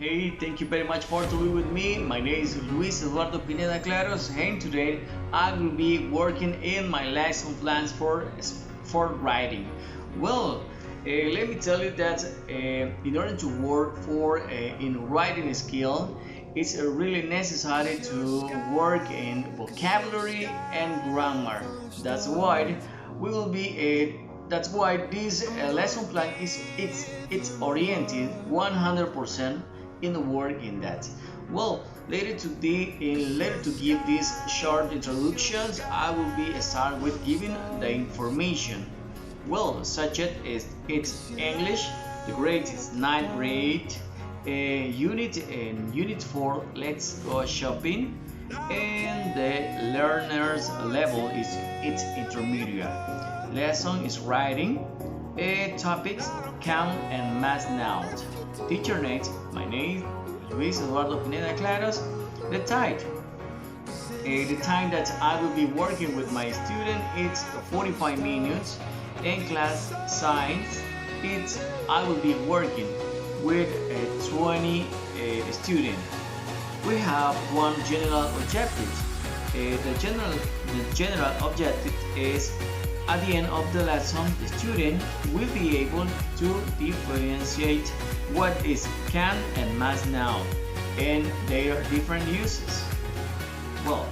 Hey, thank you very much for to be with me. My name is Luis Eduardo Pineda Claros, and today I will be working in my lesson plans for writing. Well, let me tell you that in order to work for in writing skill, it's really necessary to work in vocabulary and grammar. That's why we will be that's why this lesson plan is it's oriented 100% in the work in that. Well, later to give these short introductions, I will be start with giving the information. Well, subject is it's English. The grade is ninth grade. Unit 4, let's go shopping, and the learner's level is it's intermediate. Lesson is writing. Topics count and math now. Teacher name, my name Luis Eduardo Pineda Claros. The time that I will be working with my student it's 45 minutes. In class science, I will be working with 20 students. We have one general objective. The general objective is at the end of the lesson, the student will be able to differentiate what is can and must now and their different uses. Well,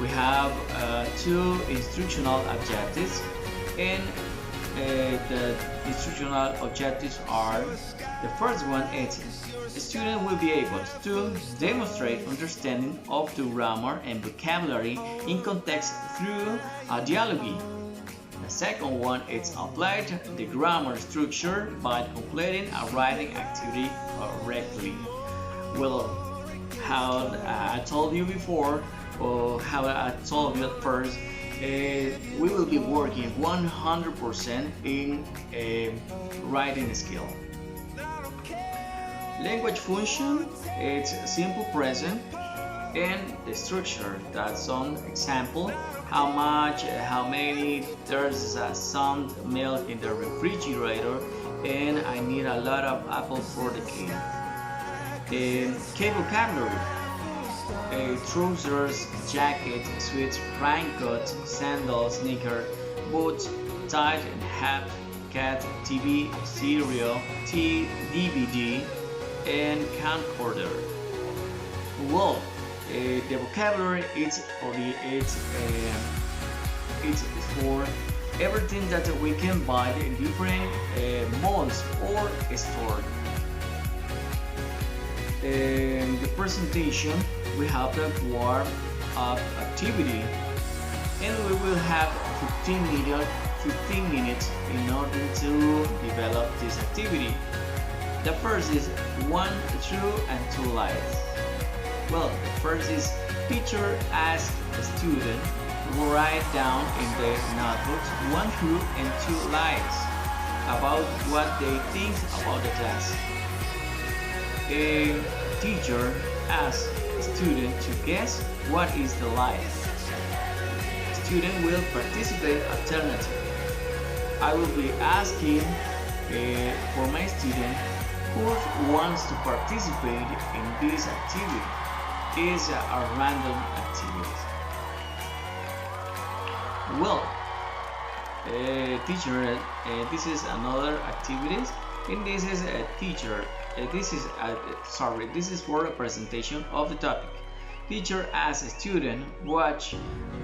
we have two instructional objectives, and the instructional objectives are: the first one is the student will be able to demonstrate understanding of the grammar and vocabulary in context through a dialogue. The second one is apply the grammar structure by completing a writing activity correctly. Well, how I told you before, or how I told you at first, we will be working 100% in writing skill. Language function, it's simple present, and the structure, that's some example: how much, how many, there's some milk in the refrigerator, and I need a lot of apples for the cake. Key vocabulary: trousers, jacket, sweats, raincoat, sandals, sneaker, boots, tie and hat, cat, TV, stereo, tea, DVD, and camcorder. Well, the vocabulary it's for everything that we can buy in different malls or store. In the presentation, we have the warm up activity, and we will have 15 minutes in order to develop this activity. The first is 1, 2, and 2 lives. Well, the first is teacher asks the student to write down in their notebooks 1, 2, and 2 lives about what they think about the class. A teacher asks the student to guess what is the life. The student will participate alternatively. I will be asking for my student who wants to participate in this activity. Is a random activity. Well, teacher, this is another activity, and this is a teacher. This is for a presentation of the topic. Teacher asks a student watch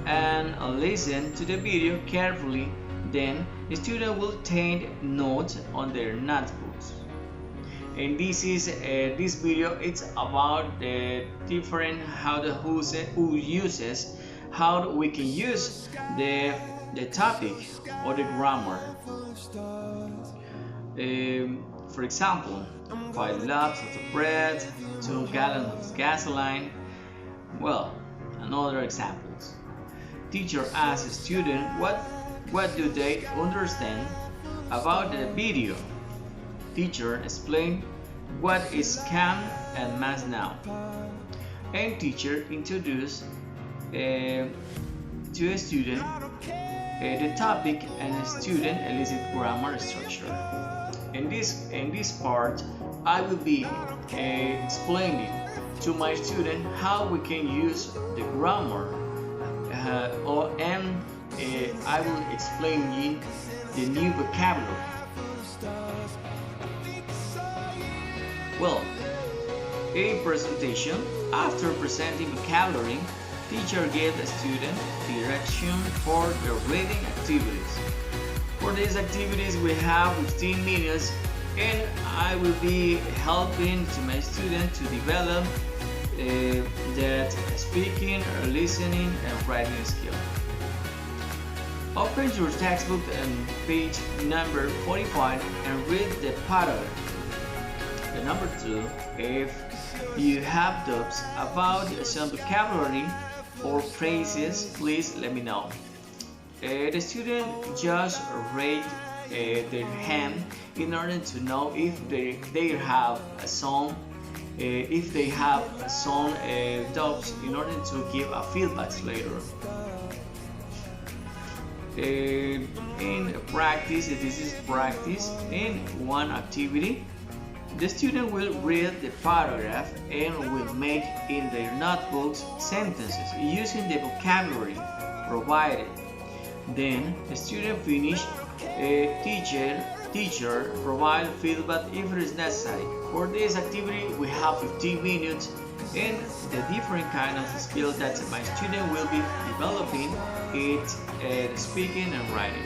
and listen to the video carefully. Then the student will take notes on their notebooks. And this video it's about the different who uses how we can use the topic or the grammar. For example, 5 loaves of bread, 2 gallons of gasoline. Well, another examples. Teacher asks a student what do they understand about the video. Teacher explain what is can and must now, and teacher introduce to a student the topic, and a student elicit grammar structure. in this part, I will be explaining to my student how we can use the grammar, and I will explain you the new vocabulary. Well, in presentation, after presenting vocabulary, teacher gave the student direction for the reading activities. For these activities, we have 15 minutes, and I will be helping to my student to develop that speaking, listening, and writing skill. Open your textbook on page number 45 and read the paragraph. The number 2, if you have doubts about some vocabulary or phrases, please let me know. The student just raised their hand in order to know if they have some doubts in order to give a feedback later. In practice, this is practice. In one activity, the student will read the paragraph and will make in their notebooks sentences using the vocabulary provided. Then the student finish. Teacher provide feedback if it is necessary. For this activity, we have 15 minutes, and the different kind of skill that my student will be developing is speaking and writing.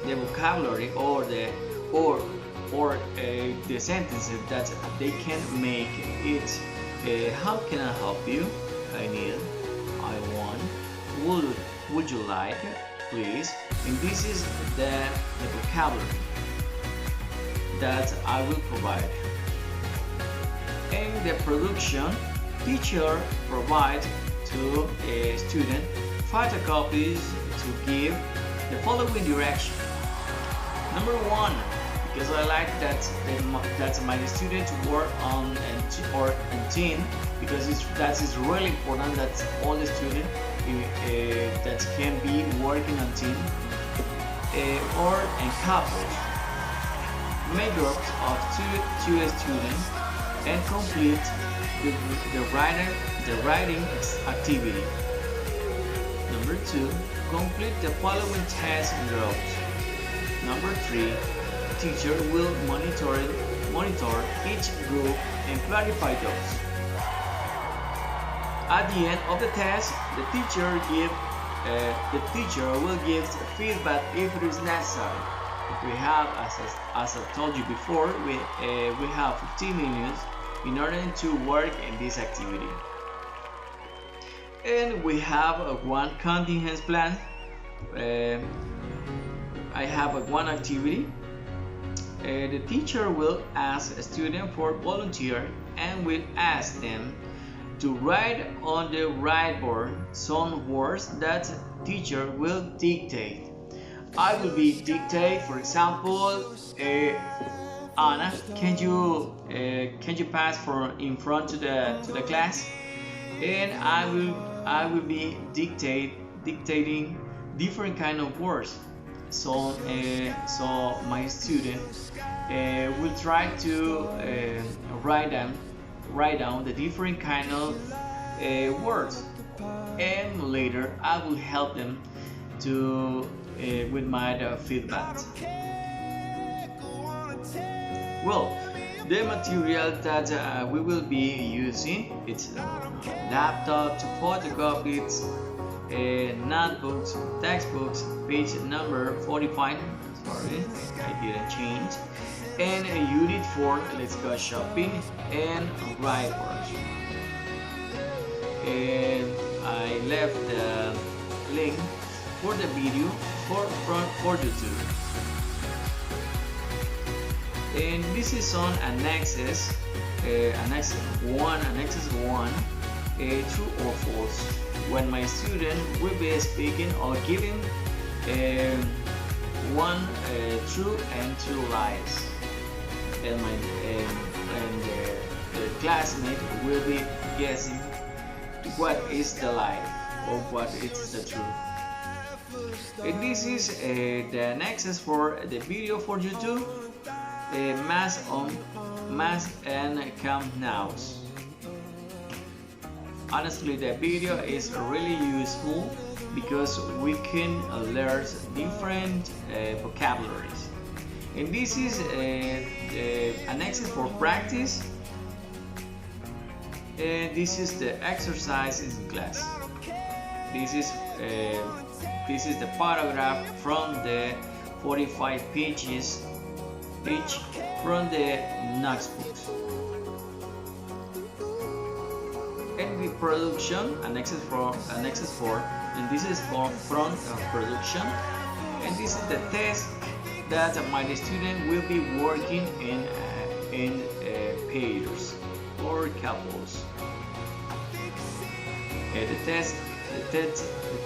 The vocabulary or the sentences that they can make it. How can I help you? I need. I want. Would you like? Please. And this is the vocabulary that I will provide. In the production, teacher provides to a student photocopies to give the following direction. Number 1, because I like that my student work on team, because that is really important that all the students that can be working on team or in couples. Make groups of two students and complete the writing activity. Number 2, complete the following tasks in groups. Number 3, teacher will monitor each group and clarify those. At the end of the test, the teacher will give feedback if it is necessary. We have, as I told you before, we have 15 minutes in order to work in this activity. And we have one contingency plan. I have one activity. The teacher will ask a student for volunteer and will ask them to write on the whiteboard some words that teacher will dictate. I will be dictate, for example, Anna, can you pass in front to the class? And I will be dictating different kind of words. So my student will try to write down the different kind of words, and later I will help them to with my feedback. Well, the material that we will be using, it's laptop to photocopy it, notebooks, textbooks, page number 45, sorry, I didn't change, and a unit for Let's Go Shopping and whiteboard. And I left the link for the video for YouTube. And this is on annexes, annexes 1, true or false. When my student will be speaking or giving one true and 2 lies, and the classmate will be guessing what is the lie or what is the truth. And this is the annexes for the video for YouTube. mass and Camp Nows. Honestly, the video is really useful because we can learn different vocabularies. And this is an exercise for practice. And this is the exercise in class. This is the paragraph from the 45 pages each from the Knox-books. And the production, an excess for, and this is for front of production. And this is the test that my student will be working in pairs or couples. The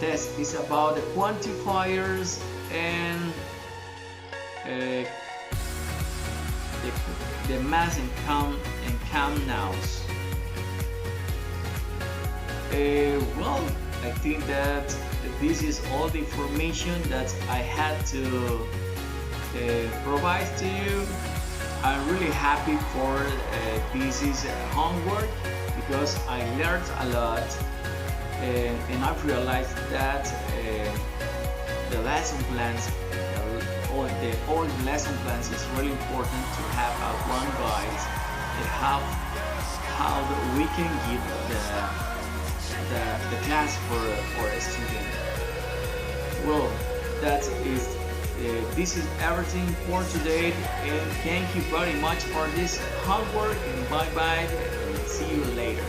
test is about the quantifiers and the mass and Camp Nows. Well, I think that this is all the information that I had to provide to you. I'm really happy for this is homework because I learned a lot and I've realized that the lesson plans, all the lesson plans is really important to have one guide that how we can give the class for a student. Well, this is everything for today, and thank you very much for this homework, and bye bye, and see you later.